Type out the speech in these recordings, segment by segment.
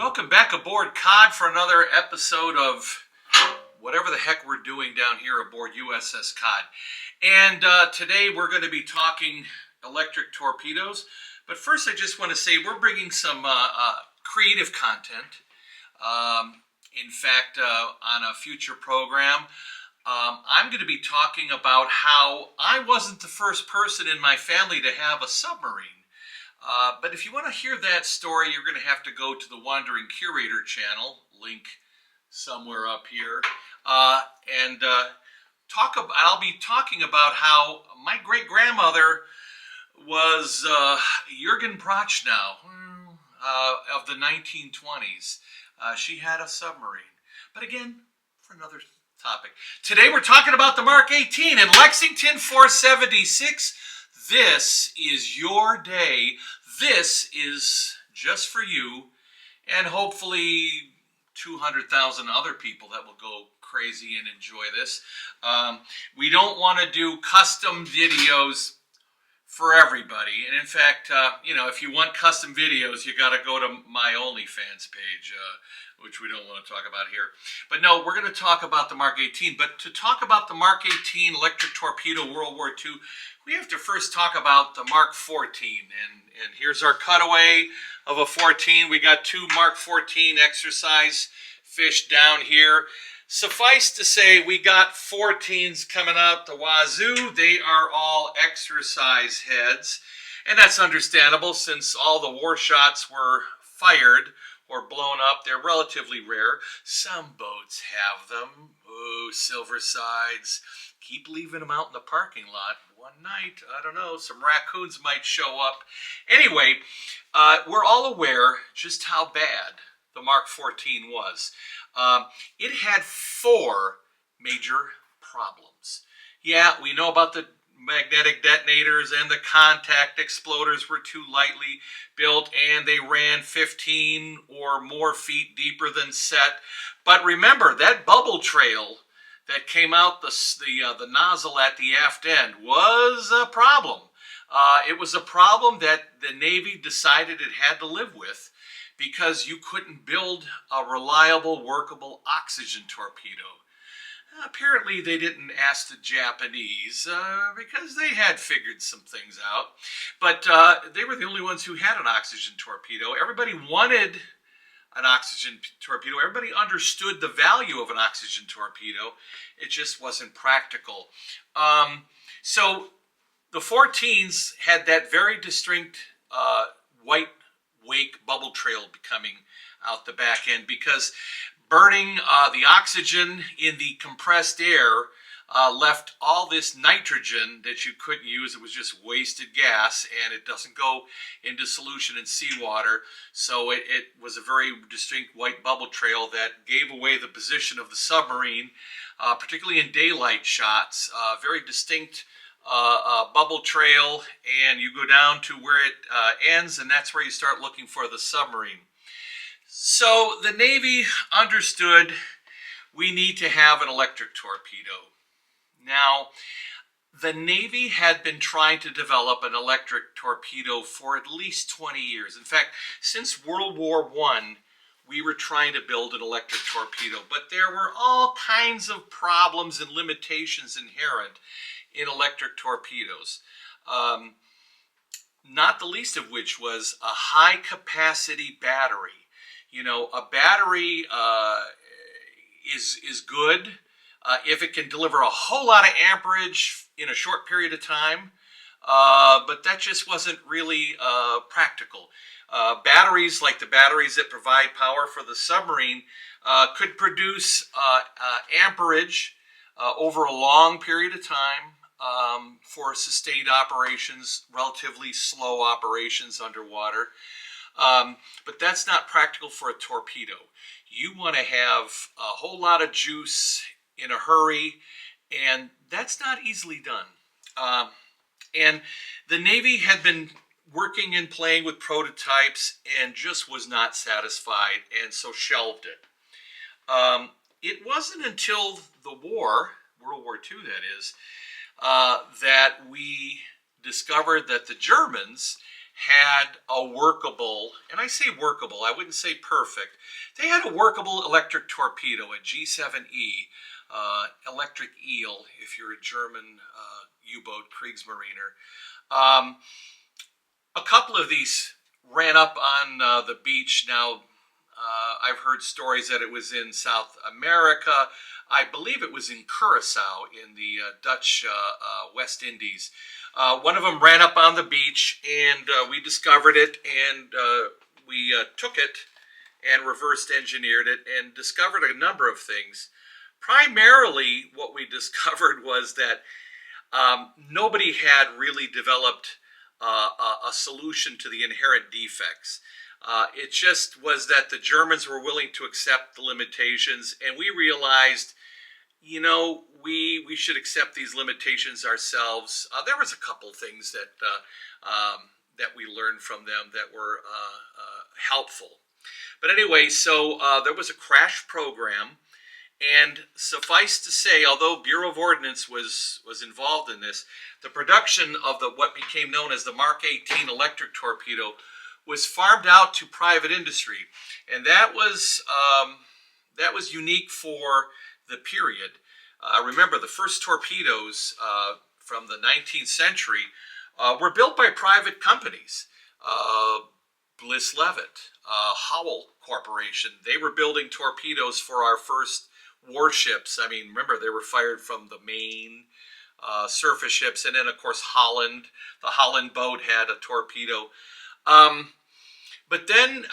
Welcome back aboard COD for another episode of whatever the heck we're doing down here aboard USS COD. And today we're going to be talking electric torpedoes. But first I just want to say we're bringing some creative content. In fact, on a future program, I'm going to be talking about how I wasn't the first person in my family to have a submarine. But if you want to hear that story, you're going to have to go to the Wandering Curator channel, link somewhere up here, and I'll be talking about how my great-grandmother was Jürgen Prochnow of the 1920s. She had a submarine. But again, for another topic. Today we're talking about the Mark 18 in Lexington 476. This is your day. This is just for you and hopefully 200,000 other people that will go crazy and enjoy this. We don't want to do custom videos for everybody. And in fact, if you want custom videos, you got to go to my OnlyFans page, which we don't want to talk about here. But no, we're going to talk about the Mark 18. But to talk about the Mark 18 electric torpedo World War II, we have to first talk about the Mark 14. And here's our cutaway of a 14. We got two Mark 14 exercise fish down here. Suffice to say, we got 14s coming out the wazoo. They are all exercise heads. And that's understandable since all the war shots were fired or blown up. They're relatively rare. Some boats have them. Oh, silver sides. Keep leaving them out in the parking lot. One night, I don't know, some raccoons might show up. Anyway, we're all aware just how bad the Mark 14 was. It had four major problems. Yeah, we know about the magnetic detonators and the contact exploders were too lightly built and they ran 15 or more feet deeper than set. But remember, that bubble trail that came out the nozzle at the aft end was a problem. It was a problem that the Navy decided it had to live with because you couldn't build a reliable, workable oxygen torpedo. Apparently they didn't ask the Japanese because they had figured some things out. But they were the only ones who had an oxygen torpedo. Everybody wanted an oxygen torpedo. Everybody understood the value of an oxygen torpedo. It just wasn't practical. So the 14s had that very distinct white wake bubble trail coming out the back end because burning the oxygen in the compressed air left all this nitrogen that you couldn't use. It was just wasted gas, and it doesn't go into solution in seawater. So it was a very distinct white bubble trail that gave away the position of the submarine, particularly in daylight shots. Very distinct bubble trail, and you go down to where it ends, and that's where you start looking for the submarine. So the Navy understood we need to have an electric torpedo. Now, the Navy had been trying to develop an electric torpedo for at least 20 years. In fact, since World War I, we were trying to build an electric torpedo, but there were all kinds of problems and limitations inherent in electric torpedoes. Not the least of which was a high-capacity battery. You know, a battery is good if it can deliver a whole lot of amperage in a short period of time, but that just wasn't really practical. Batteries, like the batteries that provide power for the submarine, could produce amperage over a long period of time for sustained operations, relatively slow operations underwater. But that's not practical for a torpedo. You want to have a whole lot of juice in a hurry, and that's not easily done. And the Navy had been working and playing with prototypes and just was not satisfied, and so shelved it. It wasn't until the war, World War II that is, that we discovered that the Germans had a workable, and I say workable, I wouldn't say perfect. They had a workable electric torpedo, a G7E, electric eel, if you're a German U-boat Kriegsmariner. A couple of these ran up on the beach. Now, I've heard stories that it was in South America. I believe it was in Curacao in the Dutch West Indies. One of them ran up on the beach, and we discovered it, and we took it and reversed engineered it and discovered a number of things. Primarily, what we discovered was that nobody had really developed a solution to the inherent defects. It just was that the Germans were willing to accept the limitations, and we realized, you know, we should accept these limitations ourselves. There was a couple things that we learned from them that were helpful. But anyway, so there was a crash program, and suffice to say, although Bureau of Ordnance was involved in this, the production of what became known as the Mark 18 electric torpedo was farmed out to private industry, and that was unique for the period. Remember, the first torpedoes from the 19th century were built by private companies. Bliss Levitt, Howell Corporation, they were building torpedoes for our first warships. I mean, remember, they were fired from the Maine surface ships, and then, of course, Holland. The Holland boat had a torpedo. But then,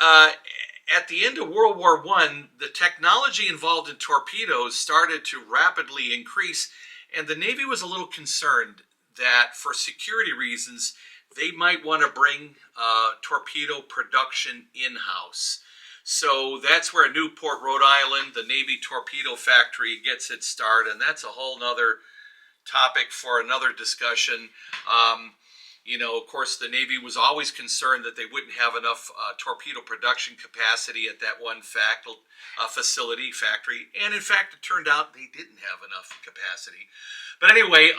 at the end of World War I, the technology involved in torpedoes started to rapidly increase, and the Navy was a little concerned that for security reasons, they might want to bring torpedo production in-house. So that's where Newport, Rhode Island, the Navy Torpedo Factory gets its start, and that's a whole nother topic for another discussion. You know, of course, the Navy was always concerned that they wouldn't have enough torpedo production capacity at that one factory, and in fact, it turned out they didn't have enough capacity. But anyway,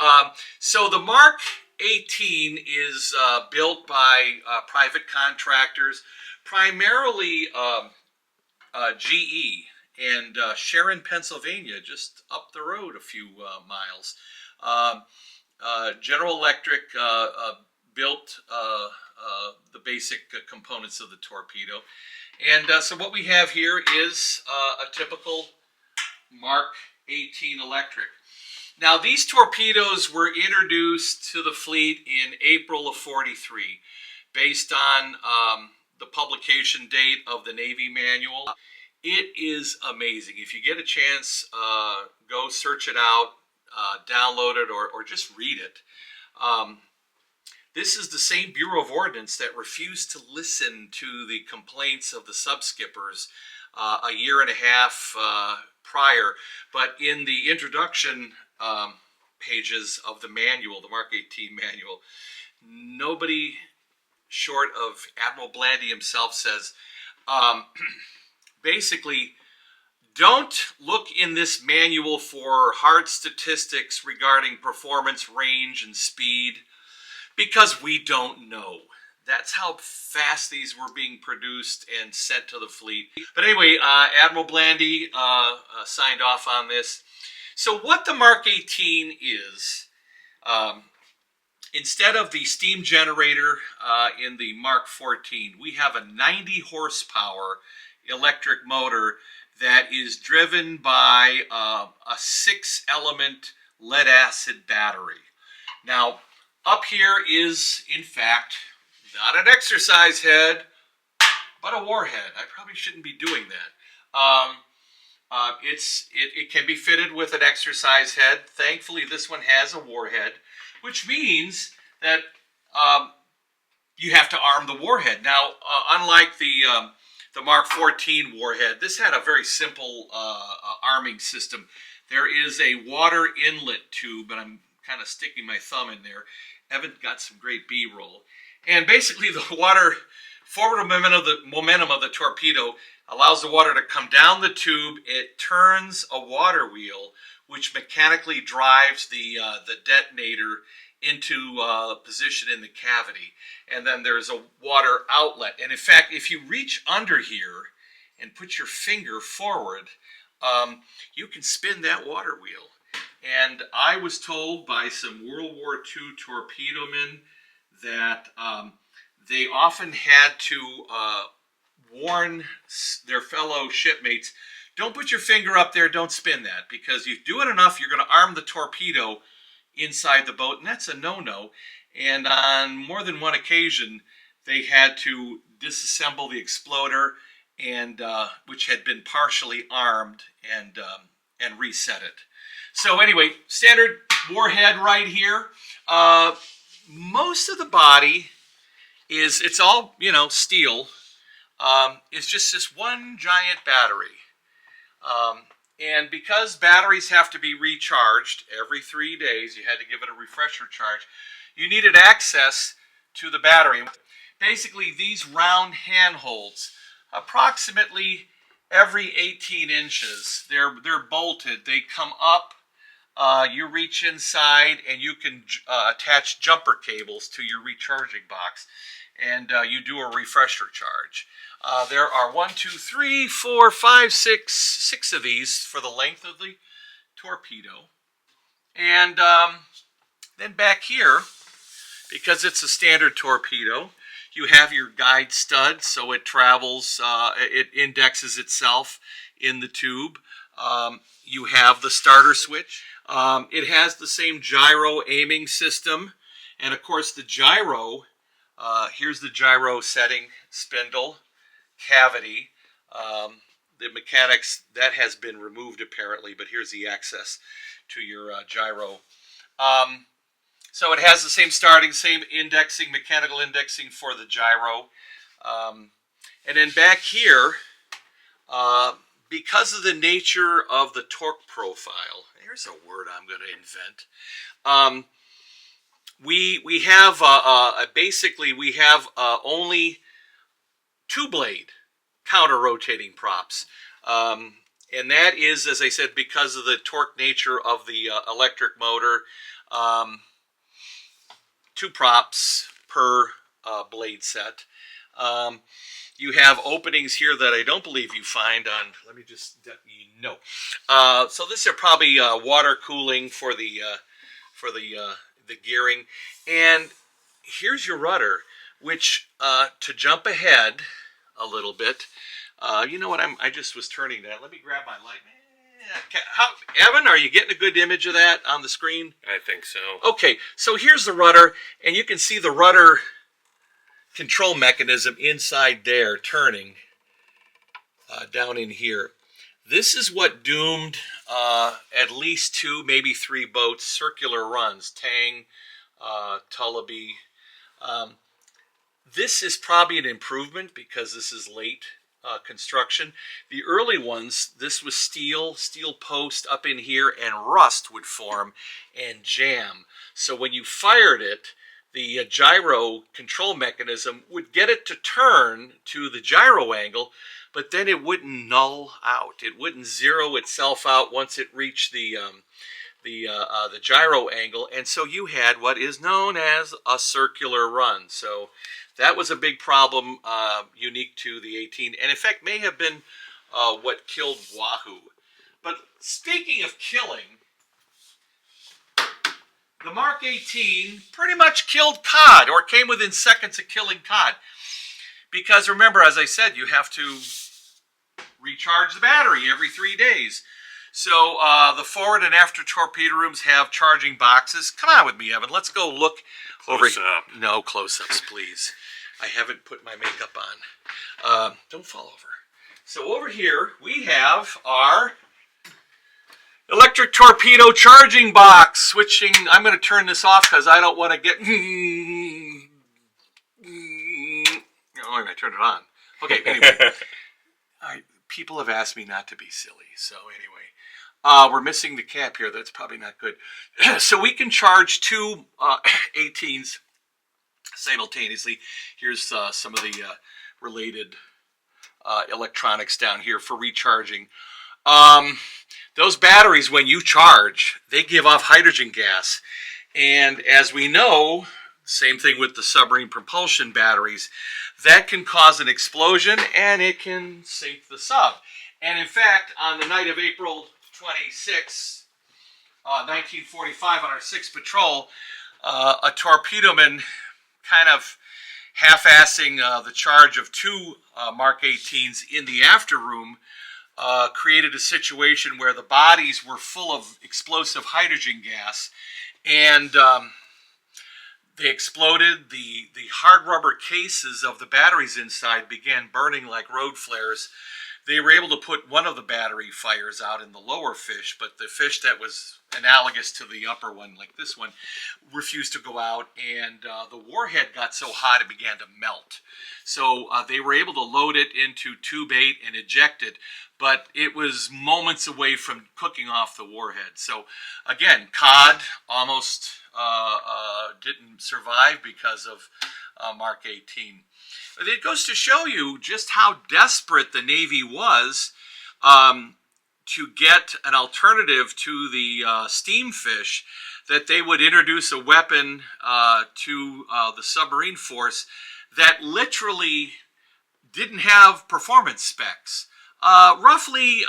so the Mark 18 is built by private contractors, primarily GE and Sharon, Pennsylvania, just up the road a few miles. General Electric built the basic components of the torpedo. And so what we have here is a typical Mark 18 electric. Now, these torpedoes were introduced to the fleet in April of '43, based on the publication date of the Navy manual. It is amazing. If you get a chance, go search it out, download it, or just read it. This is the same Bureau of Ordnance that refused to listen to the complaints of the sub-skippers a year and a half prior. But in the introduction pages of the manual, the Mark 18 manual, nobody short of Admiral Blandy himself says, basically, don't look in this manual for hard statistics regarding performance, range, and speed, because we don't know. That's how fast these were being produced and sent to the fleet. But anyway, Admiral Blandy signed off on this. So what the Mark 18 is, instead of the steam generator in the Mark 14, we have a 90 horsepower electric motor that is driven by a 6-element lead-acid battery. Now, up here is, in fact, not an exercise head, but a warhead. I probably shouldn't be doing that. It can be fitted with an exercise head. Thankfully, this one has a warhead, which means that you have to arm the warhead. Now, unlike the Mark 14 warhead, this had a very simple arming system. There is a water inlet tube, and I'm kind of sticking my thumb in there. Evan got some great B-roll. And basically, the water forward momentum of the torpedo allows the water to come down the tube. It turns a water wheel, which mechanically drives the detonator into position in the cavity, and then there's a water outlet. And in fact, if you reach under here and put your finger forward, you can spin that water wheel. And I was told by some World War II torpedo men that they often had to warn their fellow shipmates, don't put your finger up there, don't spin that, because you do it enough, you're going to arm the torpedo inside the boat, and that's a no-no. And on more than one occasion, they had to disassemble the exploder, and which had been partially armed, and reset it. So anyway, standard warhead right here. Most of the body it's all, steel. It's just this one giant battery. And because batteries have to be recharged every 3 days, you had to give it a refresher charge, you needed access to the battery. Basically, these round handholds, approximately every 18 inches, they're bolted. They come up, you reach inside, and you can attach jumper cables to your recharging box, and you do a refresher charge. There are 1, 2, 3, 4, 5, 6 of these for the length of the torpedo. And then back here, because it's a standard torpedo, you have your guide stud, so it travels, it indexes itself in the tube. You have the starter switch. It has the same gyro aiming system, and of course the gyro, here's the gyro setting spindle cavity. The mechanics, that has been removed apparently, but here's the access to your gyro. So it has the same starting, same indexing, mechanical indexing for the gyro. And then back here, because of the nature of the torque profile, here's a word I'm going to invent. We have basically we have only 2-blade counter-rotating props. And that is, as I said, because of the torque nature of the electric motor, 2 props per blade set. You have openings here that I don't believe you find on, let me just, no. So this are probably water cooling for the gearing. And here's your rudder, which to jump ahead a little bit, you know what, I just was turning that. Let me grab my light. Evan, are you getting a good image of that on the screen? I think so. Okay, so here's the rudder, and you can see the rudder control mechanism inside there turning down in here. This is what doomed at least 2, maybe 3 boats, circular runs, Tang, Tullabee. This is probably an improvement because this is late construction. The early ones, this was steel post up in here, and rust would form and jam. So when you fired it, the gyro control mechanism would get it to turn to the gyro angle, but then it wouldn't null out. It wouldn't zero itself out once it reached the gyro angle, and so you had what is known as a circular run. So that was a big problem, unique to the 18, and in fact may have been what killed Wahoo. But speaking of killing, the Mark 18 pretty much killed cod, or came within seconds of killing cod. Because remember, as I said, you have to recharge the battery every 3 days. So the forward and after torpedo rooms have charging boxes. Come on with me, Evan. Let's go look over here. No close-ups, please. I haven't put my makeup on. Don't fall over. So over here we have our electric torpedo charging box. Switching. I'm going to turn this off because I don't want to get. Oh, I turned it on. Okay. Anyway, all right. People have asked me not to be silly. So anyway, we're missing the cap here. That's probably not good. So we can charge 2 18s simultaneously. Here's some of the related electronics down here for recharging. Those batteries, when you charge, they give off hydrogen gas. And as we know, same thing with the submarine propulsion batteries, that can cause an explosion and it can sink the sub. And in fact, on the night of April 26, 1945, on our 6th patrol, a torpedoman kind of half-assing the charge of two Mark 18s in the afterroom created a situation where the bodies were full of explosive hydrogen gas, and they exploded. The hard rubber cases of the batteries inside began burning like road flares. They were able to put one of the battery fires out in the lower fish, but the fish that was analogous to the upper one, like this one, refused to go out, and the warhead got so hot it began to melt. So they were able to load it into tube 8 and eject it, but it was moments away from cooking off the warhead. So again, COD almost didn't survive because of Mark 18. It goes to show you just how desperate the Navy was to get an alternative to the steam fish, that they would introduce a weapon to the submarine force that literally didn't have performance specs. Roughly,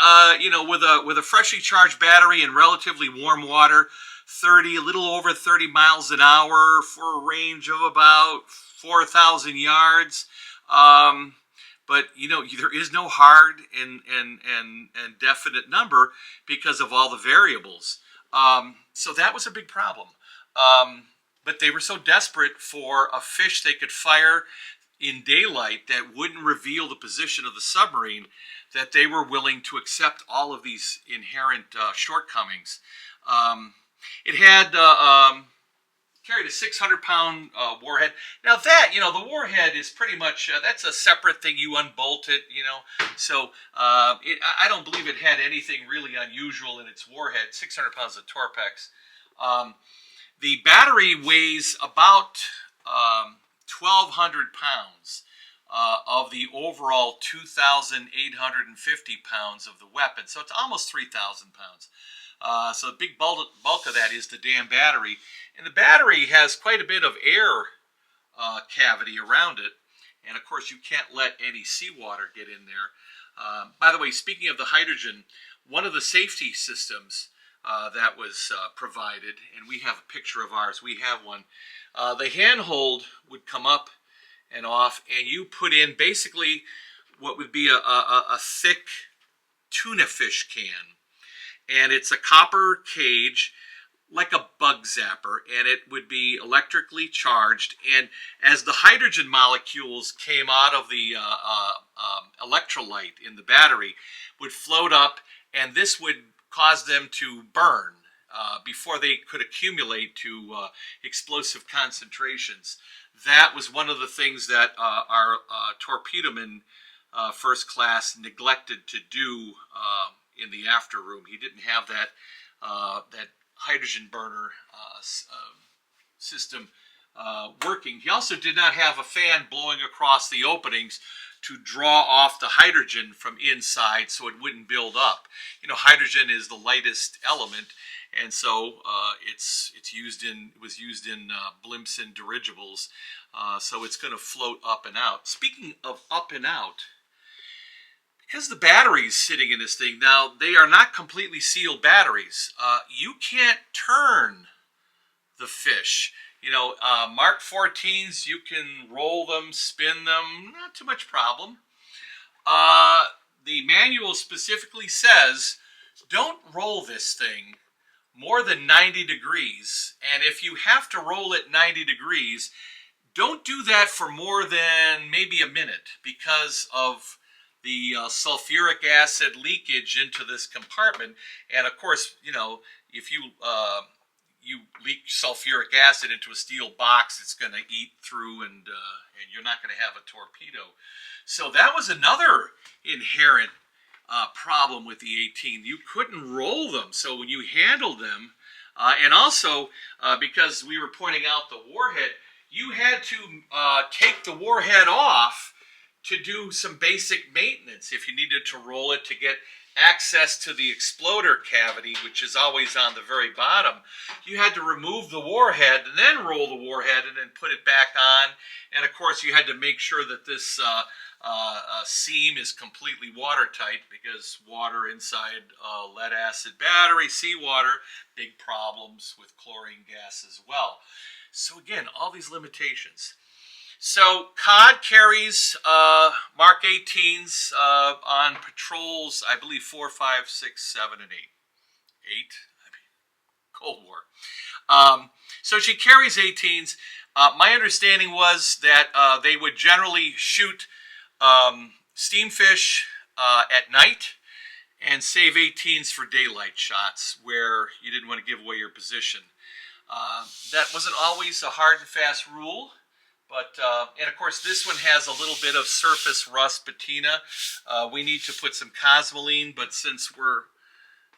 with a freshly charged battery in relatively warm water, a little over 30 miles an hour for a range of about 4,000 yards. But there is no hard and definite number because of all the variables. So that was a big problem. But they were so desperate for a fish they could fire in daylight that wouldn't reveal the position of the submarine that they were willing to accept all of these inherent shortcomings. It had carried a 600-pound warhead. Now that, the warhead is pretty much, that's a separate thing. You unbolt it, So I don't believe it had anything really unusual in its warhead. 600 pounds of Torpex. The battery weighs about 1,200 pounds of the overall 2,850 pounds of the weapon. So it's almost 3,000 pounds. So the big bulk of that is the damn battery. And the battery has quite a bit of air cavity around it. And of course, you can't let any seawater get in there. By the way, speaking of the hydrogen, one of the safety systems that was provided, and we have a picture of ours, we have one, the handhold would come up and off, and you put in basically what would be a thick tuna fish can. And it's a copper cage, like a bug zapper, and it would be electrically charged. And as the hydrogen molecules came out of the electrolyte in the battery, would float up, and this would cause them to burn before they could accumulate to explosive concentrations. That was one of the things that our torpedoman first class neglected to do in the after room. He didn't have that hydrogen burner system working. He also did not have a fan blowing across the openings to draw off the hydrogen from inside so it wouldn't build up. Hydrogen is the lightest element, and so it was used in blimps and dirigibles. So it's going to float up and out. Speaking of up and out, because the batteries sitting in this thing, now they are not completely sealed batteries. You can't turn the fish. Mark 14s, you can roll them, spin them, not too much problem. The manual specifically says, don't roll this thing more than 90 degrees. And if you have to roll it 90 degrees, don't do that for more than maybe a minute because of the sulfuric acid leakage into this compartment. And of course, if you leak sulfuric acid into a steel box, it's going to eat through, and you're not going to have a torpedo. So that was another inherent problem with the 18. You couldn't roll them. So when you handled them, and also because we were pointing out the warhead, you had to take the warhead off to do some basic maintenance if you needed to roll it to get access to the exploder cavity, which is always on the very bottom, you had to remove the warhead and then roll the warhead and then put it back on. And of course, you had to make sure that this seam is completely watertight, because water inside lead acid battery, seawater, big problems with chlorine gas as well. So again, all these limitations. So COD carries Mark 18s on patrols, I believe 4, 5, 6, 7, and 8. 8? I mean, Cold War. So she carries 18s. My understanding was that they would generally shoot steamfish at night and save 18s for daylight shots where you didn't want to give away your position. That wasn't always a hard and fast rule. But, and of course, this one has a little bit of surface rust patina. We need to put some cosmoline, but since we're,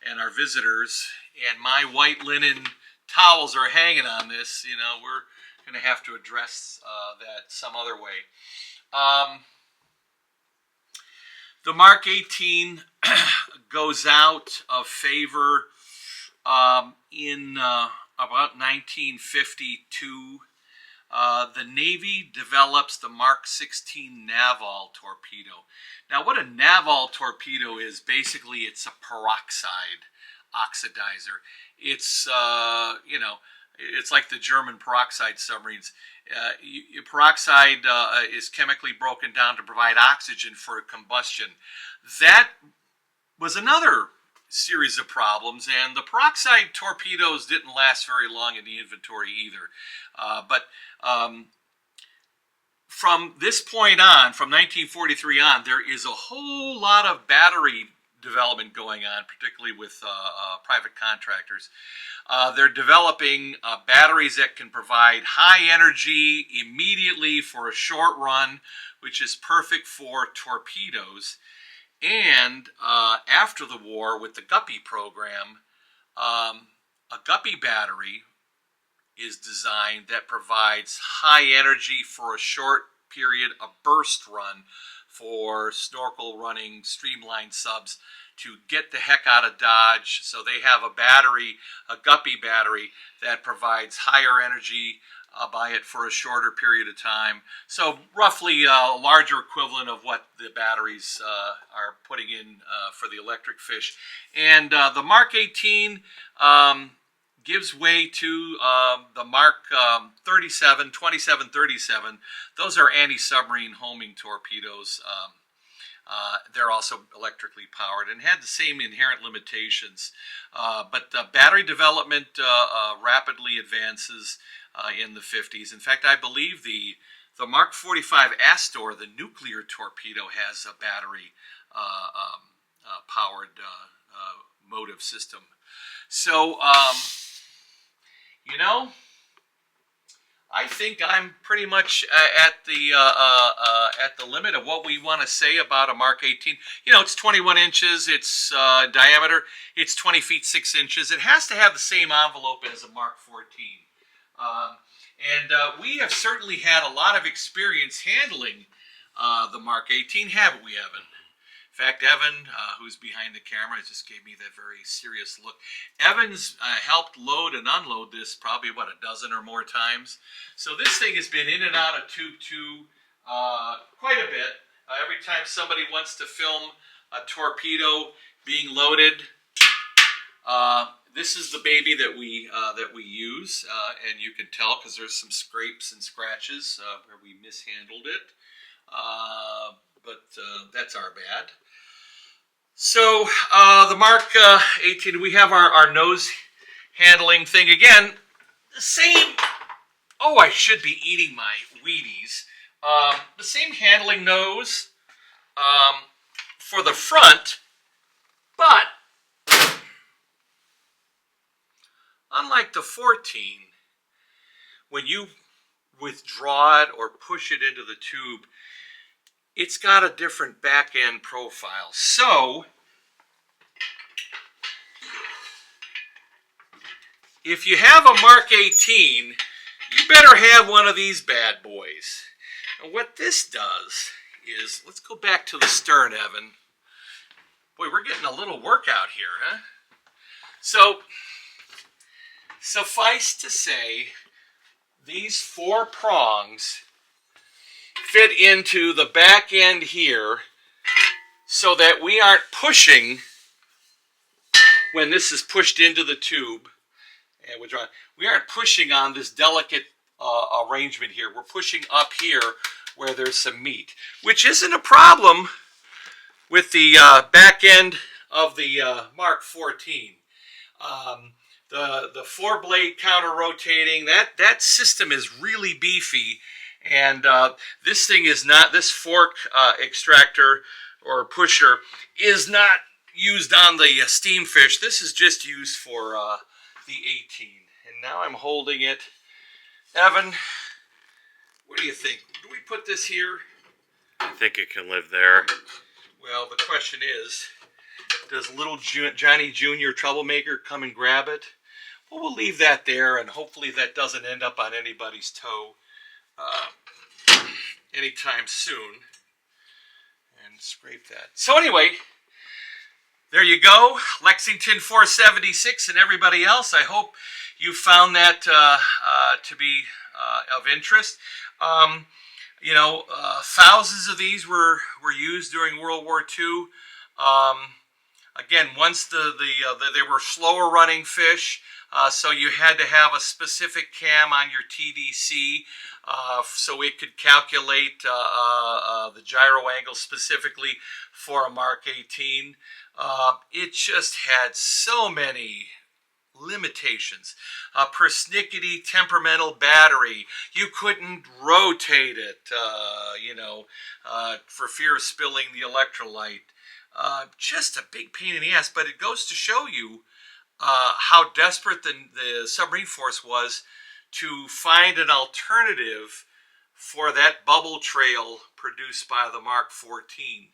and our visitors, and my white linen towels are hanging on this, you know, we're going to have to address that some other way. The Mark 18 goes out of favor in about 1952. The Navy develops the Mark 16 Naval torpedo. Now, what a Naval torpedo is, basically, it's a peroxide oxidizer. It's, you know, it's like the German peroxide submarines. Peroxide is chemically broken down to provide oxygen for combustion. That was another series of problems, and the peroxide torpedoes didn't last very long in the inventory either. But from this point on, from 1943 on, there is a whole lot of battery development going on, particularly with private contractors. They're developing batteries that can provide high energy immediately for a short run, which is perfect for torpedoes. And after the war, with the Guppy program, a Guppy battery is designed that provides high energy for a short period, a burst run for snorkel running streamline subs to get the heck out of Dodge. So they have a battery, a Guppy battery, that provides higher energy by it for a shorter period of time. So roughly a larger equivalent of what the batteries are putting in for the electric fish. And the Mark 18 gives way to the Mark 2737. Those are anti-submarine homing torpedoes. They're also electrically powered and had the same inherent limitations. But battery development rapidly advances in the 50s. In fact, I believe the Mark 45 Astor, the nuclear torpedo, has a battery powered motive system. So, you know, I think I'm pretty much at the limit of what we want to say about a Mark 18. You know, it's 21 inches, its diameter, it's 20 feet 6 inches. It has to have the same envelope as a Mark 14. And we have certainly had a lot of experience handling the Mark 18, haven't we, Evan? In fact, Evan, who's behind the camera, just gave me that very serious look. Evan's helped load and unload this probably, what, a dozen or more times. So this thing has been in and out of Tube 2 quite a bit. Every time somebody wants to film a torpedo being loaded, this is the baby that we use, and you can tell because there's some scrapes and scratches where we mishandled it. But that's our bad. So the Mark 18, we have our nose handling thing again. The same. Oh, I should be eating my Wheaties. The same handling nose for the front, but unlike the 14, when you withdraw it or push it into the tube, it's got a different back end profile. So if you have a Mark 18, you better have one of these bad boys. And what this does is, let's go back to the stern, Evan. Boy, we're getting a little workout here, huh? So, suffice to say, these 4 prongs fit into the back end here so that we aren't pushing when this is pushed into the tube. And we aren't pushing on this delicate arrangement here. We're pushing up here where there's some meat, which isn't a problem with the back end of the Mark 14. The 4-blade counter-rotating, that system is really beefy, and this thing is not, this fork extractor or pusher is not used on the steam fish. This is just used for the 18. And now I'm holding it. Evan, what do you think? Do we put this here? I think it can live there. Well, the question is, does little Johnny Jr. Troublemaker come and grab it? Well, we'll leave that there, and hopefully that doesn't end up on anybody's toe anytime soon. And scrape that. So anyway, there you go. Lexington 476 and everybody else. I hope you found that to be of interest. Thousands of these were used during World War II. Again, once they were slower running fish, so you had to have a specific cam on your TDC so it could calculate the gyro angle specifically for a Mark 18. It just had so many limitations. Persnickety temperamental battery. You couldn't rotate it, for fear of spilling the electrolyte. Just a big pain in the ass, but it goes to show you how desperate the submarine force was to find an alternative for that bubble trail produced by the Mark 14.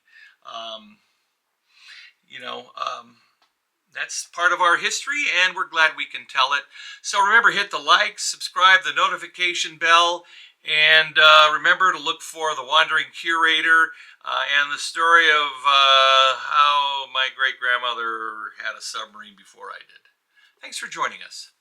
That's part of our history, and we're glad we can tell it. So remember, hit the like, subscribe, the notification bell, and remember to look for The Wandering Curator and the story of how my great-grandmother had a submarine before I did. Thanks for joining us.